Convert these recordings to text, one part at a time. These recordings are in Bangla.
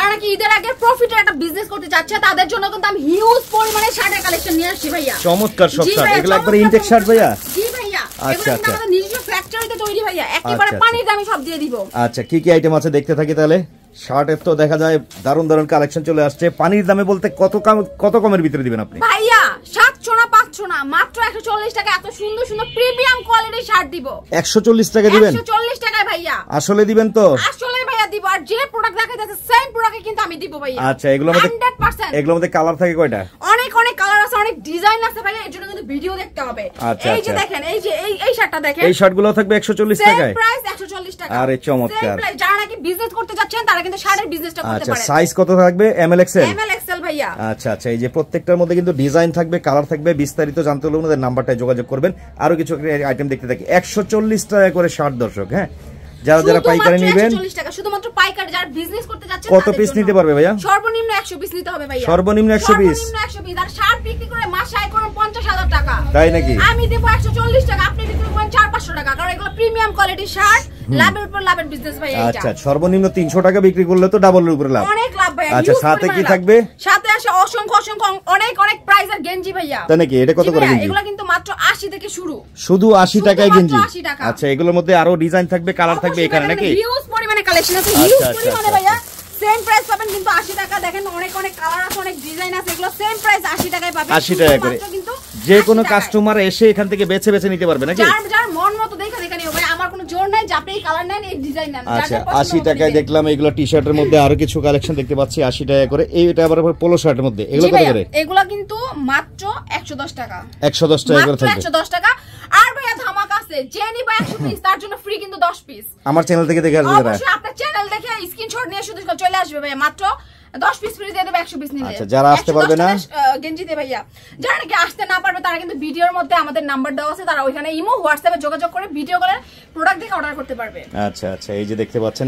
যারা কি ঈদের আগে প্রফিটের একটা বিজনেস করতে চাচ্ছে তাদের জন্য কিন্তু আমি হিউজ পরিমাণে শার্টের কালেকশন নিয়ে আসছি ভাইয়া। চমৎকার সব শার্ট, এগুলো একবারে ইনটেক শার্ট ভাইয়া? জি ভাইয়া, আচ্ছা আচ্ছা, আমাদের নিজস্ব ফ্যাক্টরিতে তৈরি ভাইয়া, একেবারে পানির দামে সব দিয়ে দিব। আচ্ছা, কি কি আইটেম আছে দেখতে থাকি তাহলে। শার্টের তো দেখা যায় দারুন দারুন কালেকশন চলে আসছে। পানির দামে বলতে কত কমের ভিতরে দিবেন আপনি? ভাইয়া 700 না 500 না, মাত্র 140 টাকা এত সুন্দর সুন্দর প্রিমিয়াম কোয়ালিটির শার্ট দিব। 140 টাকা দিবেন? 140 টাকায় ভাইয়া। আসলে দিবেন তো? আসলে ভাইয়া দিব, আর যে প্রোডাক্ট দেখাইতেছে সেম প্রোডাক্টে কিন্তু আমি দিব ভাইয়া। আচ্ছা, এগুলোর মধ্যে 100%। এগুলোর মধ্যে কালার থাকে কয়টা? অনেক অনেক কালার আছে, অনেক ডিজাইন আছে ভাইয়া, এর জন্য কিন্তু ভিডিও দেখতে হবে। এই যে দেখেন, এই যে এই শার্টটা দেখেন, এই শার্টগুলো থাকবে 140 টাকায়। সেম প্রাইস 140 টাকা। আরে চমৎকার। যারা নাকি বিজনেস করতে যাচ্ছেন তারা কিন্তু শার্টের বিজনেসটা করতে পারেন। আচ্ছা, সাইজ কত থাকবে? ML XL? এমএল এক্সএল ভাইয়া। আচ্ছা আচ্ছা, এই যে প্রত্যেকটার মধ্যে কিন্তু ডিজাইন থাকবে, কালার থাকবে। বিস্তারিত জানতে হলে ওনাদের নাম্বারটায় যোগাযোগ করবেন। আরো কিছু আইটেম দেখতে থাকি। 140 টাকা করে শার্ট দর্শক। হ্যাঁ, যারা যারা পাইকারি নেবেন 140 টাকা, শুধুমাত্র পাইকারি। যারা বিজনেস করতে যাচ্ছেন কত পিস নিতে পারবে ভাইয়া? সর্বনিম্ন 100 পিস নিতে হবে ভাইয়া। সর্বনিম্ন 100 পিস? সর্বনিম্ন 100 পিস। আর শার্ট বিক্রি করে মাসে আয় করেন 50,000 টাকা। তাই নাকি? আমি দেব 140 টাকা, আপনি বিক্রি করেন 400-500 টাকা, কারণ এগুলো প্রিমিয়াম কোয়ালিটির শার্ট। লাভের উপর লাভের বিজনেস ভাই এটা। আচ্ছা, সর্বনিম্ন 300 টাকা বিক্রি করলে তো ডাবলের উপরে লাভ। অনেক লাভ ভাই। আচ্ছা, সাথে কি থাকবে? সাথে আসে অসংখ্য অসংখ্য অনেক অনেক প্রাইজের গেঞ্জি ভাইয়া। তাই নাকি? এটা কত করে গেঞ্জি? এগুলো কিন্তু মাত্র 80 থেকে শুরু। শুধু 80 টাকায় গেঞ্জি? 80 টাকা। আচ্ছা, এগুলোর মধ্যে আরো ডিজাইন থাকবে, কালার থাকবে এখানে নাকি? হিউজ পরিমাণে কালেকশন আছে, হিউজ পরিমাণে ভাইয়া। সেম প্রাইস পাবেন কিন্তু 80 টাকা। দেখেন অনেক অনেক কালার আছে, অনেক ডিজাইন আছে, এগুলো সেম প্রাইস 80 টাকায় পাবেন। 80 টাকা করে যে কোনো কাস্টমার এসে এখান থেকে বেছে বেছে নিতে পারবে নাকি? যার মন মতো দেখে নিও ভাই, আমার কোনো জোর নাই যে আপনি এই কালার নেন, এই ডিজাইন নেন। আচ্ছা, 80 টাকায় দেখলাম এগুলো টি-শার্টের মধ্যে আরো কিছু কালেকশন দেখতে পাচ্ছি 80 টাকা করে। এইটা আবার পোলো শার্টের মধ্যে, এগুলো কত করে? এগুলো কিন্তু মাত্র 110 টাকা। 110 টাকা করে থাকবে। 110 টাকা। আর ভাইয়া ধামাকা আছে, যে নিবে 100 পিস তার জন্য ফ্রি কিন্তু 10 পিস। আমার চ্যানেল থেকে দেখে আসবে যারা। অবশ্যই আপনার চ্যানেল দেখে স্ক্রিনশট নিয়ে শুধু চলে আসবে ভাইয়া, মাত্র 10 পিস ফ্রি দিয়ে দেব 100 পিস নিলে। আচ্ছা, যারা আসতে পারবে না গেঞ্জি দে ভাইয়া, যারা নাকি আসতে না পারবে তারা কিন্তু ভিডিওর মধ্যে আমাদের নাম্বার দেওয়া আছে, তারা ওইখানে ইমো হোয়াটসঅ্যাপে যোগাযোগ করে ভিডিও কলে প্রোডাক্ট দেখে অর্ডার করতে পারবে। আচ্ছা আচ্ছা, এই যে দেখতে পাচ্ছেন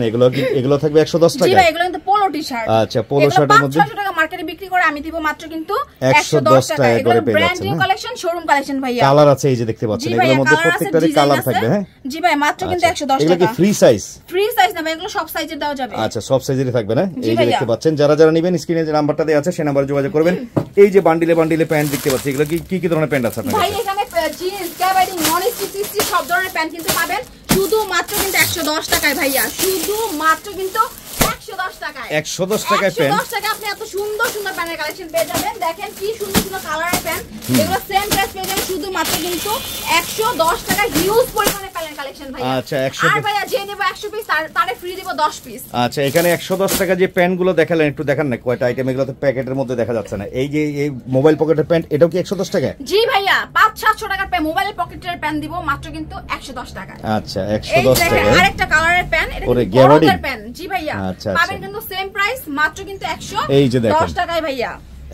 এগুলো থাকবে 110 টাকা। জি ভাই, এগুলো কিন্তু পোলো টি-শার্ট। আচ্ছা, পোলো শার্টের মধ্যে 500 টাকা মার্কেটে বিক্রি করে আমি দিব মাত্র কিন্তু 110 টাকা করে পেয়ে যাচ্ছেন। Brand new collection, showroom collection ভাইয়া। কালার আছে এই যে দেখতে পাচ্ছেন, এগুলোর মধ্যে প্রত্যেকটারই কালার থাকবে। হ্যাঁ জি ভাই, মাত্র কিন্তু 110 টাকা। এগুলো কি ফ্রি সাইজ? ফ্রি সাইজ না ভাই, এগুলো সব সাইজের দেওয়া যাবে। আচ্ছা, সব সাইজেরই থাকবে না? এই যে দেখতে পাচ্ছেন, যারা যারা নেবেন স্ক্রিনে যে নাম্বারটা দেওয়া আছে সেই নাম্বারে যোগাযোগ করবেন। এই যে বান্ডিলে বান্ডিলে প্যান্ট দেখতে পাচ্ছি, এগুলো কি কি ধরনের প্যান্ট আছে আপনাদের? ভাই এখানে জিন্স, ক্যাবার্ডিং, নন স্টিচ সব ধরনের প্যান্ট কিন্তু পাবেন শুধু মাত্র কিন্তু 110 টাকায় ভাইয়া। শুধু মাত্র কিন্তু 110 টাকায়। 110 টাকায় প্যান্ট। 110 টাকা আপনি এত সুন্দর সুন্দর প্যান্টের কালেকশন পেয়ে যাবেন। দেখেন কি সুন্দর সুন্দর কালারের প্যান্ট, এগুলো সেম প্রাইস পেয়ে যাবেন শুধু মাত্র কিন্তু 110 টাকা। হিউজ পরিমাণে প্যান্টের কালেকশন ভাইয়া। আচ্ছা, 100 আর ভাইয়া যে নেবে 100 পিস তারে ফ্রি দিব 10 পিস। আচ্ছা, এখানে 110 টাকা যে প্যান্ট গুলো দেখালেন একটু দেখান না কয়টা আইটেম, এগুলো তো প্যাকেটের মধ্যে দেখা যাচ্ছে না। এই যে এই মোবাইল পকেটের প্যান্ট, এটাও কি 110 টাকা? জি ভাইয়া, 500-700 টাকার মোবাইল পকেটের প্যান্ট দিব মাত্র কিন্তু 110 টাকা। আচ্ছা, 110 টাকা। আরেকটা কালারের প্যান্ট, এটা ওরে কিন্তু গ্যাবার্ডিং প্যান্ট। জি ভাইয়া, আচ্ছা পাবেন কিন্তু সেম প্রাইস মাত্র কিন্তু 110 টাকায় ভাইয়া।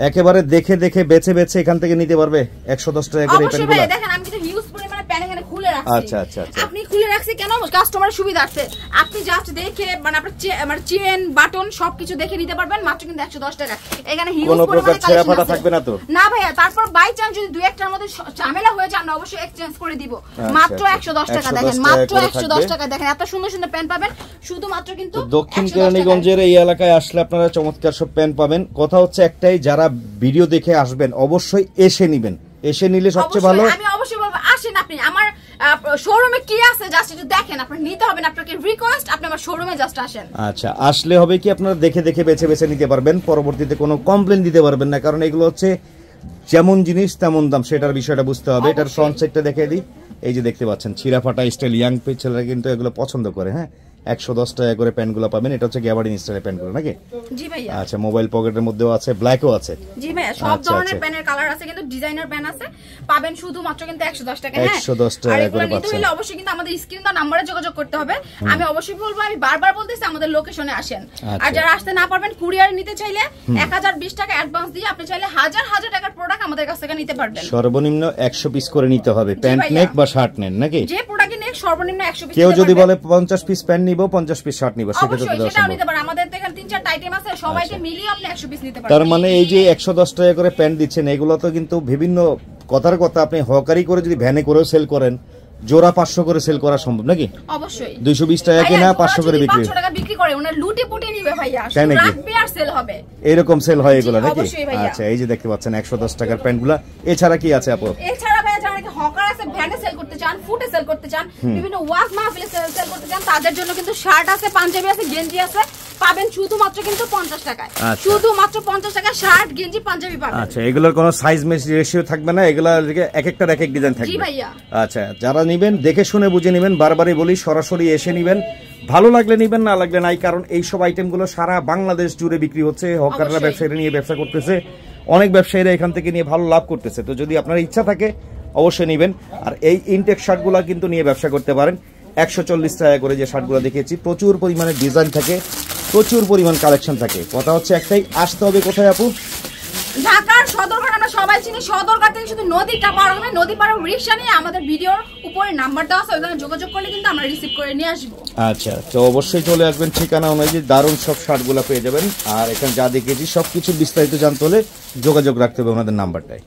একেবারে দেখে দেখে বেছে বেছে এখান থেকে নিতে পারবে 110 টাকা করে এই প্যান্টগুলো। অবশ্যই দেখেন, আমি কিন্তু হিউজ পরিমাণে প্যান্ট এখানে খুলে রাখছি। আচ্ছা আচ্ছা আচ্ছা, আপনি খুলে রাখছি কেন? কাস্টমারের সুবিধার্থে। আপনি জাস্ট দেখে মানে আপনার চেন বাটন সবকিছু দেখে নিতে পারবেন মাত্র কিন্তু 110 টাকা। এখানে হিউজ কোনো প্রকার ছেঁড়া ফাটা থাকবে না তো? না ভাইয়া, তারপর বাই চান্স যদি দুই একটার মধ্যে ঝামেলা হয়ে যায় না, অবশ্যই এক্সচেঞ্জ করে দিব। মাত্র 110 টাকা। দেখেন মাত্র 110 টাকা। দেখেন এত সুন্দর সুন্দর প্যান্ট পাবেন শুধুমাত্র কিন্তু দক্ষিণ কেরানীগঞ্জের এই এলাকায় আসলে আপনারা চমৎকার সব প্যান্ট পাবেন। কথা হচ্ছে একটাই, যারা ভিডিও দেখে আসবেন অবশ্যই এসে নিবেন, এসে নিলে সবচেয়ে ভালো। আমি অবশ্যই বলবো আসেন, আপনি আমার শোরুমে কি আছে জাস্ট একটু দেখেন। আপনি নিতে হবে না, আপনাকে রিকোয়েস্ট আপনি আমার শোরুমে জাস্ট আসেন। আচ্ছা, আসলে হবে কি আপনারা দেখে দেখে বেছে বেছে নিতে পারবেন, পরবর্তীতে কোনো কমপ্লেন দিতে পারবেন না, কারণ এগুলো হচ্ছে যেমন জিনিস তেমন দাম, সেটার বিষয়টা বুঝতে হবে। এটার ফ্রন্ট সাইডটা দেখিয়ে দিই। এই যে দেখতে পাচ্ছেন ছিঁড়া ফাটা স্টাইল, ইয়াং ছেলেরা কিন্তু এগুলো পছন্দ করে। হ্যাঁ, 110 টাকা করে প্যান্টগুলো পাবেন। এটা হচ্ছে গ্যাবার্ডিন স্টাইলের প্যান্টগুলো নাকি? জি ভাইয়া। আচ্ছা, মোবাইল পকেটের মধ্যেও আছে, ব্ল্যাকও আছে। জি ভাইয়া, সব ধরনের প্যানের কালার আছে, কিন্তু ডিজাইনার প্যান আছে, পাবেন শুধু মাত্র কিন্তু 110 টাকা। হ্যাঁ, 110 টাকা করে নিতে পাচ্ছেন। হলে অবশ্যই কিন্তু আমাদের স্ক্রিন দা নম্বরে যোগাযোগ করতে হবে। আমি অবশ্যই বলবো, আমি বারবার বলতেছি আমাদের লোকেশনে আসেন। আর যারা আসতে না পারবেন, কুরিয়ারে নিতে চাইলে 1020 টাকা অ্যাডভান্স দিয়ে আপনি চাইলে হাজার হাজার টাকার প্রোডাক্ট আমাদের কাছ থেকে নিতে পারবেন। সর্বনিম্ন 100 পিস করে নিতে হবে, প্যান্ট নেক বা শার্ট নেন নাকি? যে প্রোডাক্ট নেক সর্বনিম্ন 100 পিস। কেউ যদি বলে 50 পিস প্যান্ট নিব, 50 পিস শার্ট নিব, সেক্ষেত্রে তো সেটাও নিতে পারেন। আমাদের এখানে 3-4টা আইটেম আছে, সবাইকে মিলিয়ে আপনি 100 পিস নিতে পারবেন। তার মানে এই যে 110 টাকা করে প্যান্ট দিচ্ছেন, এগুলো তো কিন্তু বিভিন্ন কথার কথা, আপনি হকারি করে যদি ভ্যানে করেও সেল করেন জোড়া 500 করে সেল করা সম্ভব নাকি? অবশ্যই 220 টাকা কেনা 500 করে বিক্রি। 500 টাকা বিক্রি করে ওনা লুটে পুটে নিবে ভাইয়া, রাখবে আর সেল হবে। এরকম সেল হয় এগুলো নাকি? অবশ্যই ভাইয়া। আচ্ছা, এই যে দেখতে পাচ্ছেন 110 টাকার প্যান্টগুলো। এছাড়া কি আছে আপু? এছাড়া ভাইয়া যারা কি হকার আছে, ভ্যানে সেল করতে চান, ফুটে সেল করতে চান, বিভিন্ন ওয়াজ মাহফিলে সেল করতে চান, তাদের জন্য কিন্তু শার্ট আছে, পাঞ্জাবি আছে, গেঞ্জি আছে, পাবেন শুধুমাত্র কিন্তু 50 টাকায়। শুধুমাত্র 50 টাকায় শার্ট, গেঞ্জি, পাঞ্জাবি পাবেন। আচ্ছা, এগুলোর কোনো সাইজ রেশিও থাকবে না, এগুলা এক একটার এক এক ডিজাইন থাকবে। জি ভাইয়া। আচ্ছা, যারা নেবেন দেখে শুনে বুঝে নেবেন, বারবারই বলি সরাসরি এসে নেবেন, ভালো লাগলে নেবেন, না লাগলে নাই। কারণ এই সব আইটেমগুলো সারা বাংলাদেশ জুড়ে বিক্রি হচ্ছে, হকাররা ব্যবসায়ীরা নিয়ে ব্যবসা করতেছে, অনেক ব্যবসায়ীরা এখান থেকে নিয়ে ভালো লাভ করতেছে। তো যদি আপনার ইচ্ছা থাকে অবশ্যই নেবেন। আর এই ইনটেক শার্টগুলো কিন্তু নিয়ে ব্যবসা করতে পারেন। 140 টাকা করে যে শার্টগুলো দেখিয়েছি, প্রচুর পরিমাণে ডিজাইন থাকে, প্রচুর পরিমাণ কালেকশন থাকে। কথা হচ্ছে একটাই, আসতে হবে কোথায় আপু? ঢাকার সদরঘাট আমরা সবাই চিনি, সদরঘাট থেকে শুধু নদীটা পার হবে, নদী পার রিকশা নিয়ে আমাদের ভিডিওর উপরে নাম্বার দেওয়া আছে, ওখানে যোগাযোগ করলে কিন্তু আমরা রিসিভ করে নিয়ে আসবো। আচ্ছা, তো অবশ্যই চলে আসবেন, ঠিকানা অনুযায়ী দারুণ সব শার্টগুলো পেয়ে যাবেন। আর এখানে যা দেখেছি সবকিছু বিস্তারিত জানতে হলে যোগাযোগ রাখতে হবে ওনাদের নাম্বারটায়।